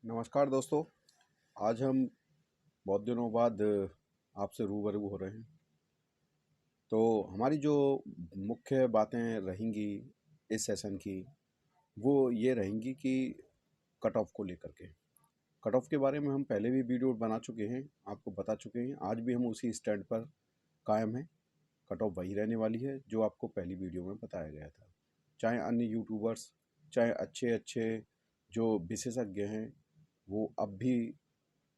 नमस्कार दोस्तों। आज हम बहुत दिनों बाद आपसे रूबरू हो रहे हैं। तो हमारी जो मुख्य बातें रहेंगी इस सेशन की, वो ये रहेंगी कि कट ऑफ को लेकर के। कट ऑफ के बारे में हम पहले भी वीडियो बना चुके हैं, आपको बता चुके हैं। आज भी हम उसी स्टैंड पर कायम हैं। कट ऑफ वही रहने वाली है जो आपको पहली वीडियो में बताया गया था। चाहे अन्य यूट्यूबर्स, चाहे अच्छे अच्छे जो विशेषज्ञ हैं, वो अब भी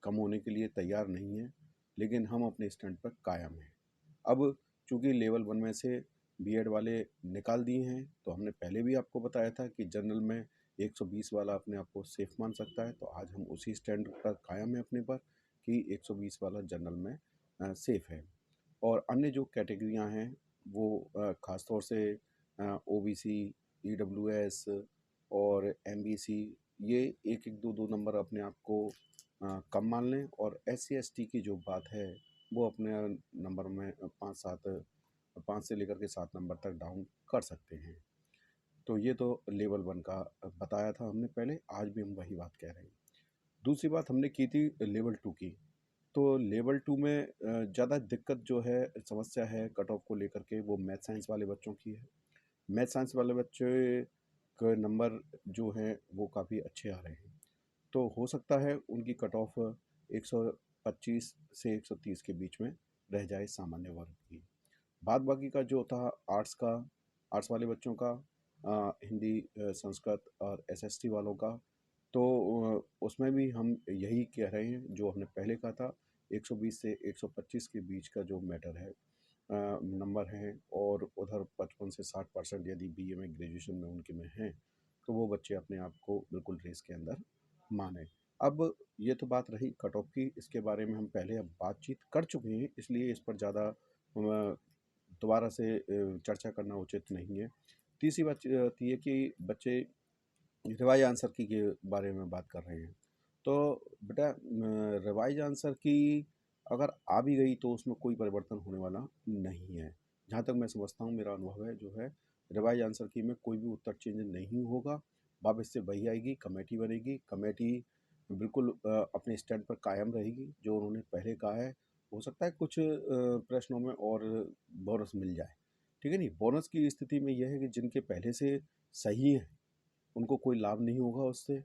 कम होने के लिए तैयार नहीं है, लेकिन हम अपने स्टैंड पर कायम हैं। अब चूंकि लेवल 1 में से बीएड वाले निकाल दिए हैं, तो हमने पहले भी आपको बताया था कि जनरल में 120 वाला अपने आप को सेफ मान सकता है। तो आज हम उसी स्टैंड पर कायम है अपने पर कि 120 वाला जनरल में सेफ है। और अन्य जो कैटेगरियां हैं वो ख़ास तौर से ओबीसी, ईडब्ल्यूएस और एमबीसी, ये एक एक दो दो नंबर अपने आप को कम मान लें। और एससी एसटी की जो बात है वो अपने नंबर में 5 से लेकर के 7 नंबर तक डाउन कर सकते हैं। तो ये तो लेवल 1 का बताया था हमने पहले, आज भी हम वही बात कह रहे हैं। दूसरी बात हमने की थी लेवल 2 की। तो लेवल 2 में ज़्यादा दिक्कत जो है, समस्या है कट ऑफ को लेकर के, वो मैथ साइंस वाले बच्चों की है। मैथ साइंस वाले बच्चे के नंबर जो हैं वो काफ़ी अच्छे आ रहे हैं। तो हो सकता है उनकी कट ऑफ 125 से 130 के बीच में रह जाए सामान्य वर्ग की। बाद बाकी का जो था आर्ट्स वाले बच्चों का, हिंदी, संस्कृत और एसएसटी वालों का, तो उसमें भी हम यही कह रहे हैं जो हमने पहले कहा था। 120 से 125 के बीच का जो मैटर है, नंबर हैं, और उधर 55 से 60% यदि बीए में, ग्रेजुएशन में उनके में हैं, तो वो बच्चे अपने आप को बिल्कुल रेस के अंदर माने। अब ये तो बात रही कट ऑफ की, इसके बारे में हम पहले अब बातचीत कर चुके हैं, इसलिए इस पर ज़्यादा दोबारा से चर्चा करना उचित नहीं है। तीसरी बात ये कि बच्चे रिवाइज आंसर की के बारे में बात कर रहे हैं। तो बेटा, रिवाइज आंसर की अगर आ भी गई तो उसमें कोई परिवर्तन होने वाला नहीं है। जहाँ तक मैं समझता हूँ, मेरा अनुभव है जो है, रिवाइज आंसर की में कोई भी उत्तर चेंज नहीं होगा। वापस से वही आएगी, कमेटी बनेगी, कमेटी बिल्कुल अपने स्टैंड पर कायम रहेगी जो उन्होंने पहले कहा है। हो सकता है कुछ प्रश्नों में और बोनस मिल जाए, ठीक है नहीं। बोनस की स्थिति में यह है कि जिनके पहले से सही है उनको कोई लाभ नहीं होगा उससे।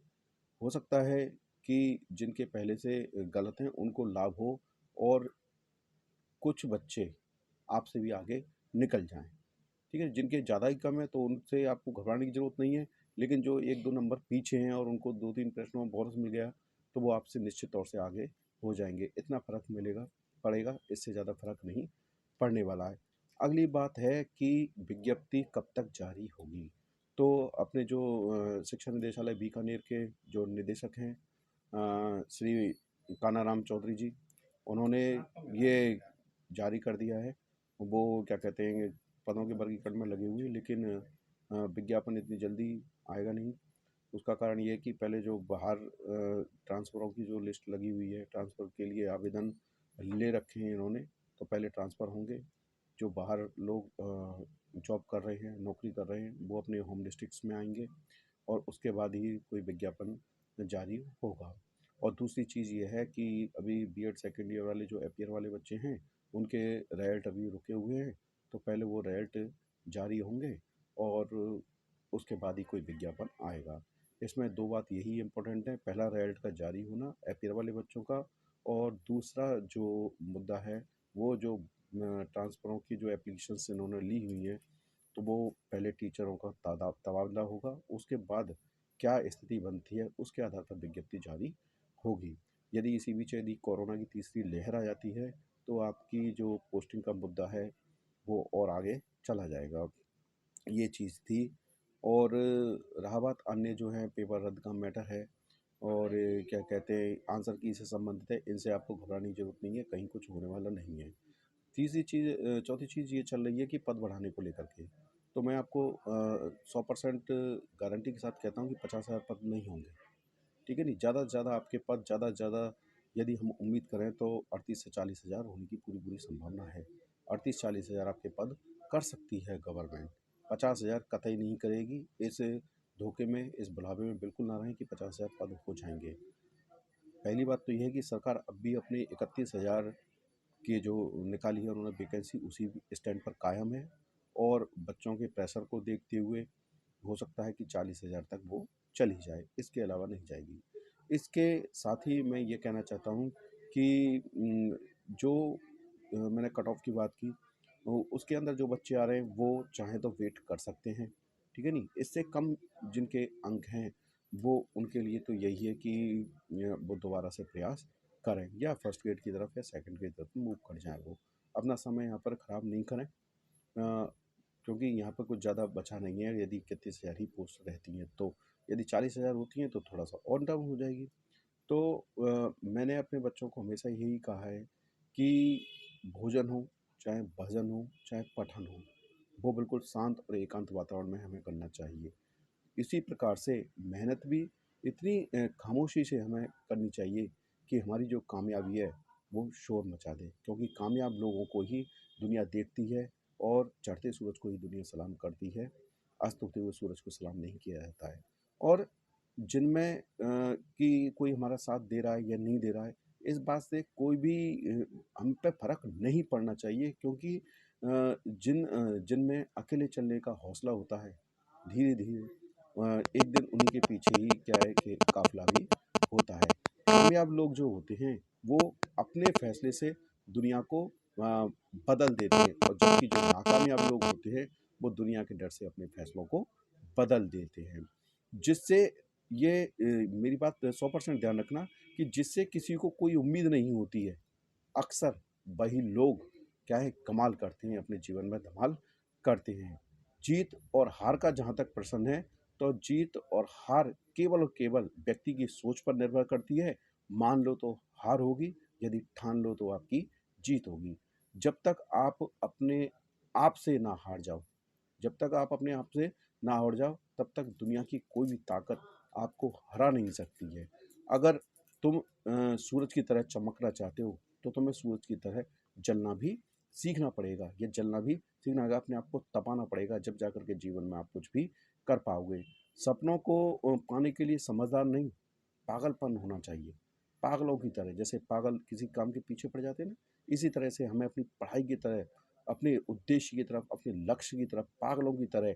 हो सकता है कि जिनके पहले से गलत हैं उनको लाभ हो, और कुछ बच्चे आपसे भी आगे निकल जाएं, ठीक है। जिनके ज़्यादा ही कम है तो उनसे आपको घबराने की ज़रूरत नहीं है, लेकिन जो एक दो नंबर पीछे हैं और उनको दो तीन प्रश्नों में बोनस मिल गया, तो वो आपसे निश्चित तौर से आगे हो जाएंगे। इतना फ़र्क पड़ेगा, इससे ज़्यादा फर्क नहीं पड़ने वाला है। अगली बात है कि विज्ञप्ति कब तक जारी होगी। तो अपने जो शिक्षा निदेशालय बीकानेर के जो निदेशक हैं, श्री कानाराम चौधरी जी, उन्होंने ये जारी कर दिया है। वो क्या कहते हैं, पदों के वर्गीकरण में लगे हुए हैं, लेकिन विज्ञापन इतनी जल्दी आएगा नहीं। उसका कारण ये है कि पहले जो बाहर ट्रांसफ़रों की जो लिस्ट लगी हुई है, ट्रांसफ़र के लिए आवेदन ले रखे हैं इन्होंने, तो पहले ट्रांसफ़र होंगे। जो बाहर लोग जॉब कर रहे हैं, नौकरी कर रहे हैं, वो अपने होम डिस्ट्रिक्ट्स में आएंगे, और उसके बाद ही कोई विज्ञापन जारी होगा। और दूसरी चीज़ ये है कि अभी बीएड सेकेंड ईयर वाले जो एपीयर वाले बच्चे हैं, उनके रिजल्ट अभी रुके हुए हैं। तो पहले वो रिजल्ट जारी होंगे, और उसके बाद ही कोई विज्ञापन आएगा। इसमें दो बात यही इम्पोर्टेंट है, पहला रिजल्ट का जारी होना एपीयर वाले बच्चों का, और दूसरा जो मुद्दा है वो जो ट्रांसफ़रों की जो एप्लीकेशंस इन्होंने ली हुई हैं, तो वो पहले टीचरों का तबादला होगा। उसके बाद क्या स्थिति बनती है उसके आधार पर विज्ञप्ति जारी होगी। यदि इसी बीच यदि कोरोना की तीसरी लहर आ जाती है, तो आपकी जो पोस्टिंग का मुद्दा है वो और आगे चला जाएगा। ये चीज़ थी। और रहा बात अन्य जो है पेपर रद्द का मैटर है, और क्या कहते हैं, आंसर की से संबंधित है, इनसे आपको घबराने की ज़रूरत नहीं है, कहीं कुछ होने वाला नहीं है। चौथी चीज़ ये चल रही है कि पद बढ़ाने को लेकर के। तो मैं आपको 100% गारंटी के साथ कहता हूँ कि 50,000 पद नहीं होंगे, ठीक है नहीं। ज़्यादा से ज़्यादा आपके पद, ज़्यादा से ज़्यादा यदि हम उम्मीद करें तो 38 से 40 हज़ार होने की पूरी पूरी संभावना है। 38-40 हज़ार आपके पद कर सकती है गवर्नमेंट, 50,000 कतई नहीं करेगी। इस धोखे में, इस भुलावे में बिल्कुल ना रहें कि 50,000 पद हो जाएंगे। पहली बात तो ये है कि सरकार अब भी अपने 31,000 की जो निकाली है उन्होंने वैकेंसी उसी स्टैंड पर कायम है, और बच्चों के प्रेशर को देखते हुए हो सकता है कि 40,000 तक वो चली जाए, इसके अलावा नहीं जाएगी। इसके साथ ही मैं ये कहना चाहता हूँ कि जो मैंने कट ऑफ की बात की, उसके अंदर जो बच्चे आ रहे हैं वो चाहे तो वेट कर सकते हैं, ठीक है नहीं। इससे कम जिनके अंक हैं वो उनके लिए तो यही है कि वो दोबारा से प्रयास करें, या फर्स्ट ग्रेड की तरफ या सेकंड ग्रेड की तरफ मूव कर जाएं। वो अपना समय यहाँ पर ख़राब नहीं करें, क्योंकि यहाँ पर कुछ ज़्यादा बचा नहीं है। यदि 31,000 ही पोस्ट रहती हैं तो, यदि 40,000 होती हैं तो थोड़ा सा और डाउन हो जाएगी। तो मैंने अपने बच्चों को हमेशा यही कहा है कि भोजन हो, चाहे भजन हो, चाहे पठन हो, वो बिल्कुल शांत और एकांत वातावरण में हमें करना चाहिए। इसी प्रकार से मेहनत भी इतनी खामोशी से हमें करनी चाहिए कि हमारी जो कामयाबी है वो शोर मचा दे, क्योंकि कामयाब लोगों को ही दुनिया देखती है, और चढ़ते सूरज को ही दुनिया सलाम करती है, अस्त होते हुए सूरज को सलाम नहीं किया जाता है। और जिनमें कि कोई हमारा साथ दे रहा है या नहीं दे रहा है, इस बात से कोई भी हम पे फ़र्क नहीं पड़ना चाहिए, क्योंकि जिनमें अकेले चलने का हौसला होता है, धीरे-धीरे एक दिन उन्हीं के पीछे ही क्या है कि काफ़िला भी होता है। कामयाब लोग जो होते हैं, वो अपने फ़ैसले से दुनिया को बदल देते हैं, और जबकि जो नाकामयाब लोग होते हैं, वो दुनिया के डर से अपने फ़ैसलों को बदल देते हैं। जिससे ये मेरी बात 100% ध्यान रखना कि जिससे किसी को कोई उम्मीद नहीं होती है, अक्सर वही लोग क्या है कमाल करते हैं, अपने जीवन में धमाल करते हैं। जीत और हार का जहाँ तक प्रश्न है, तो जीत और हार केवल और केवल व्यक्ति की सोच पर निर्भर करती है। मान लो तो हार होगी, यदि ठान लो तो आपकी जीत होगी। जब तक आप अपने आप से ना हार जाओ, जब तक आप अपने आप से ना हार जाओ, तब तक दुनिया की कोई भी ताकत आपको हरा नहीं सकती है। अगर तुम सूरज की तरह चमकना चाहते हो, तो तुम्हें सूरज की तरह जलना भी सीखना पड़ेगा, या जलना भी सीखना होगा, अपने आप को तपाना पड़ेगा, जब जाकर के जीवन में आप कुछ भी कर पाओगे। सपनों को पाने के लिए समझदार नहीं, पागलपन होना चाहिए। पागलों की तरह, जैसे पागल किसी काम के पीछे पड़ जाते हैं ना, इसी तरह से हमें अपनी पढ़ाई की तरह, अपने उद्देश्य की तरफ, अपने लक्ष्य की तरफ पागलों की तरह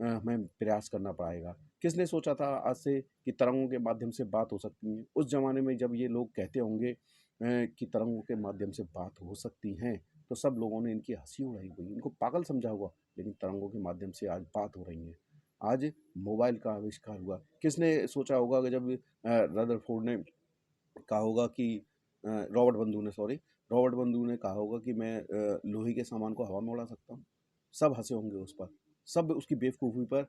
हमें प्रयास करना पड़ेगा। किसने सोचा था आज से कि तरंगों के माध्यम से बात हो सकती है? उस ज़माने में जब ये लोग कहते होंगे कि तरंगों के माध्यम से बात हो सकती हैं, तो सब लोगों ने इनकी हँसी उड़ाई होगी, इनको पागल समझा होगा, लेकिन तरंगों के माध्यम से आज बात हो रही है। आज मोबाइल का आविष्कार हुआ। किसने सोचा होगा कि जब रदरफोर्ड ने कहा होगा कि रॉबर्ट बंधु ने, सॉरी, रॉबर्ट बंधु ने कहा होगा कि मैं लोहे के सामान को हवा में उड़ा सकता हूँ। सब हँसे होंगे उस पर, सब उसकी बेवकूफ़ी पर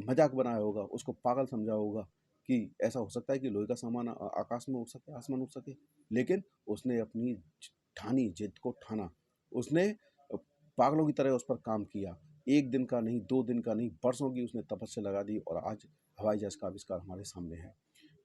मज़ाक बनाया होगा, उसको पागल समझा होगा कि ऐसा हो सकता है कि लोहे का सामान आकाश में उड़ सके, आसमान उड़ सके। लेकिन उसने अपनी ठानी, जिद को ठाना। उसने पागलों की तरह उस पर काम किया। 1 दिन का नहीं, 2 दिन का नहीं, बरसों की उसने तपस्या लगा दी, और आज हवाई जहाज़ का आविष्कार हमारे सामने है।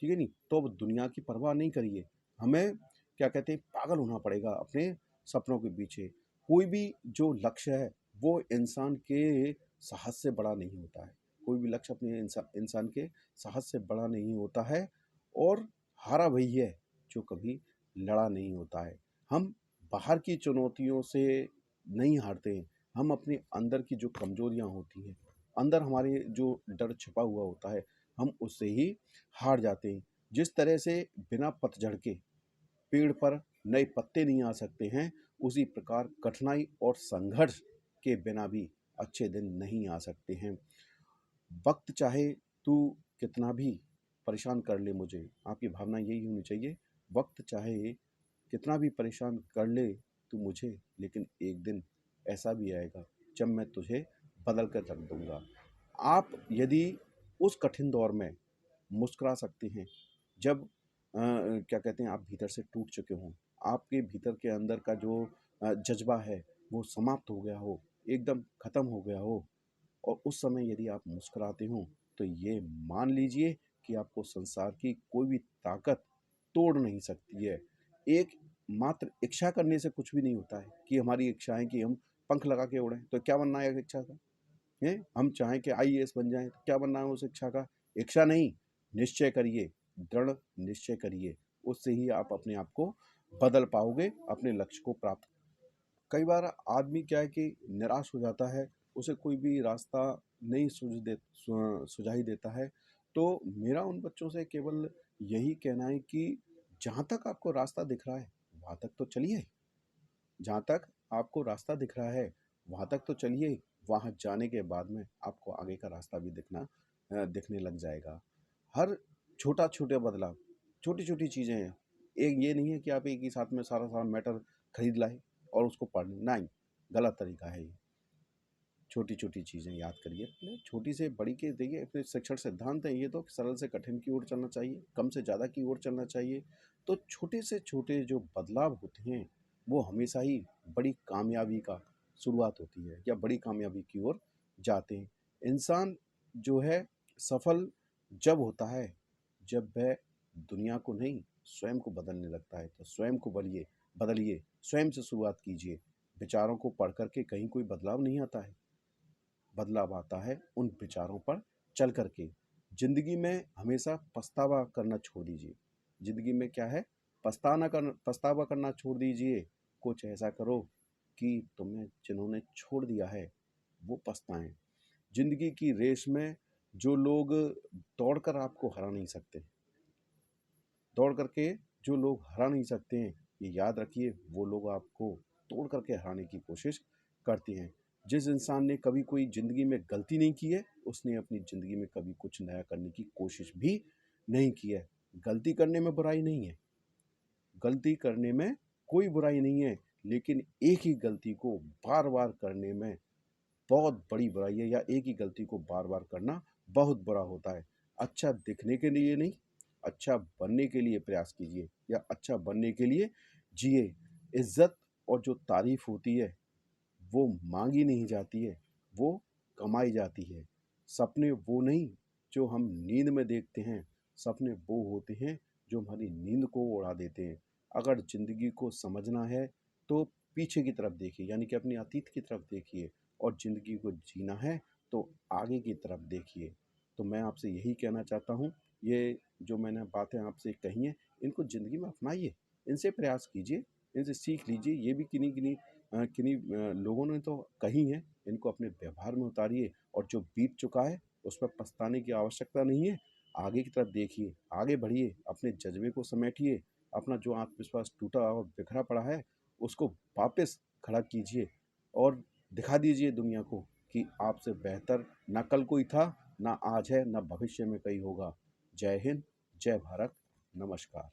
ठीक है नहीं? तो अब दुनिया की परवाह नहीं करिए। हमें क्या कहते हैं, पागल होना पड़ेगा अपने सपनों के पीछे। कोई भी जो लक्ष्य है, वो इंसान के साहस से बड़ा नहीं होता है। कोई भी लक्ष्य अपने इंसान के साहस से बड़ा नहीं होता है, और हारा वही है जो कभी लड़ा नहीं होता है। हम बाहर की चुनौतियों से नहीं हारते हैं, हम अपने अंदर की जो कमज़ोरियाँ होती हैं, अंदर हमारे जो डर छिपा हुआ होता है, हम उससे ही हार जाते हैं। जिस तरह से बिना पतझड़ के पेड़ पर नए पत्ते नहीं आ सकते हैं, उसी प्रकार कठिनाई और संघर्ष के बिना भी अच्छे दिन नहीं आ सकते हैं। वक्त चाहे तू कितना भी परेशान कर ले मुझे, आपकी भावना यही होनी चाहिए। वक्त चाहे कितना भी परेशान कर ले तू मुझे, लेकिन एक दिन ऐसा भी आएगा जब मैं तुझे बदल कर रख दूंगा। आप यदि उस कठिन दौर में मुस्कुरा सकते हैं, जब क्या कहते हैं, आप भीतर से टूट चुके हों, आपके भीतर के अंदर का जो जज्बा है वो समाप्त हो गया हो, एकदम ख़त्म हो गया हो, और उस समय यदि आप मुस्कुराते हो, तो ये मान लीजिए कि आपको संसार की कोई भी ताकत तोड़ नहीं सकती है। एक मात्र इच्छा करने से कुछ भी नहीं होता है कि हमारी इच्छा है कि हम पंख लगा के उड़ें, तो क्या बनना है इच्छा का? हैं? हम चाहें कि आईएएस बन जाएँ, तो क्या बनना है उस इच्छा का? इच्छा नहीं, निश्चय करिए, दृढ़ निश्चय करिए, उससे ही आप अपने आप को बदल पाओगे, अपने लक्ष्य को प्राप्त। कई बार आदमी क्या है कि निराश हो जाता है, उसे कोई भी रास्ता नहीं सुझाई देता है। तो मेरा उन बच्चों से केवल यही कहना है कि जहाँ तक आपको रास्ता दिख रहा है, वहाँ तक तो चलिए। जहाँ तक आपको रास्ता दिख रहा है, वहाँ तक तो चलिए। वहाँ जाने के बाद में आपको आगे का रास्ता भी दिखने लग जाएगा। हर छोटा-छोटे बदलाव, छोटी-छोटी चीज़ें हैं। एक ये नहीं है कि आप एक ही साथ में सारा मैटर खरीद लाए और उसको पढ़ लें, नहीं, गलत तरीका है ये। छोटी-छोटी चीज़ें याद करिए, अपने छोटी से बड़ी के देखिए अपने शिक्षण सिद्धांत है ये तो सरल से कठिन की ओर चलना चाहिए, कम से ज़्यादा की ओर चलना चाहिए। तो छोटे से छोटे जो बदलाव होते हैं, वो हमेशा ही बड़ी कामयाबी का शुरुआत होती है या बड़ी कामयाबी की ओर जाते हैं। इंसान जो है सफल जब होता है, जब वह दुनिया को नहीं, स्वयं को बदलने लगता है। तो स्वयं को बदलिए, स्वयं से शुरुआत कीजिए। विचारों को पढ़ कर के कहीं कोई बदलाव नहीं आता है। बदलाव आता है उन विचारों पर चल कर के। ज़िंदगी में हमेशा पछतावा करना छोड़ दीजिए। ज़िंदगी में क्या है, पछतावा करना छोड़ दीजिए। कुछ ऐसा करो कि तुम्हें जिन्होंने छोड़ दिया है, वो पछताएँ। ज़िंदगी की रेस में जो लोग दौड़कर आपको हरा नहीं सकते, दौड़ करके जो लोग हरा नहीं सकते हैं, ये याद रखिए, वो लोग आपको तोड़ करके हराने की कोशिश करते हैं। जिस इंसान ने कभी कोई ज़िंदगी में गलती नहीं की है, उसने अपनी ज़िंदगी में कभी कुछ नया करने की कोशिश भी नहीं की है। गलती करने में बुराई नहीं है, गलती करने में कोई बुराई नहीं है, लेकिन एक ही गलती को बार-बार करने में बहुत बड़ी बुराई है, या एक ही गलती को बार-बार करना बहुत बुरा होता है। अच्छा दिखने के लिए नहीं, अच्छा बनने के लिए प्रयास कीजिए या अच्छा बनने के लिए जिए। इज़्ज़त और जो तारीफ़ होती है, वो माँगी नहीं जाती है, वो कमाई जाती है। सपने वो नहीं जो हम नींद में देखते हैं, सपने वो होते हैं जो हमारी नींद को उड़ा देते हैं। अगर ज़िंदगी को समझना है तो पीछे की तरफ देखिए, यानी कि अपने अतीत की तरफ देखिए, और ज़िंदगी को जीना है तो आगे की तरफ देखिए। तो मैं आपसे यही कहना चाहता हूँ, ये जो मैंने बातें आपसे कही हैं, इनको ज़िंदगी में अपनाइए, इनसे प्रयास कीजिए, इनसे सीख लीजिए। ये भी किन्हीं लोगों ने तो कही हैं, इनको अपने व्यवहार में उतारिए, और जो बीत चुका है उस पर पछताने की आवश्यकता नहीं है। आगे की तरफ देखिए, आगे बढ़िए, अपने जज़्बे को समेटिए, अपना जो आत्मविश्वास टूटा और बिखरा पड़ा है, उसको वापस खड़ा कीजिए और दिखा दीजिए दुनिया को कि आपसे बेहतर ना कल कोई था, ना आज है, ना भविष्य में कहीं होगा। जय हिंद, जय भारत, नमस्कार।